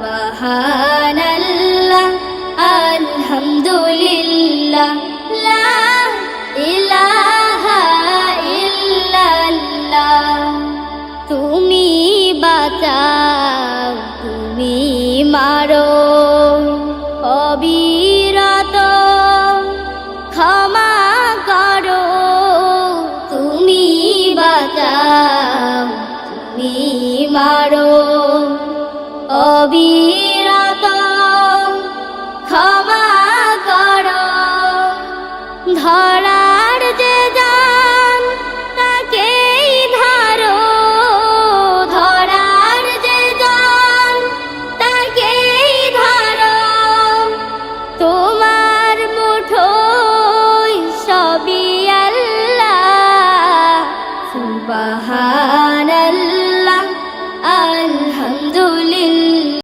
সুবহানাল্লাহ আলহামদুলিল্লাহ লা ইলাহা ইল্লাল্লাহ। তুমি বাঁচাও, তুমি মারো, অবিরত ক্ষমা করো। তুমি বাঁচাও, তুমি মারো, অবিরত ক্ষমা করো।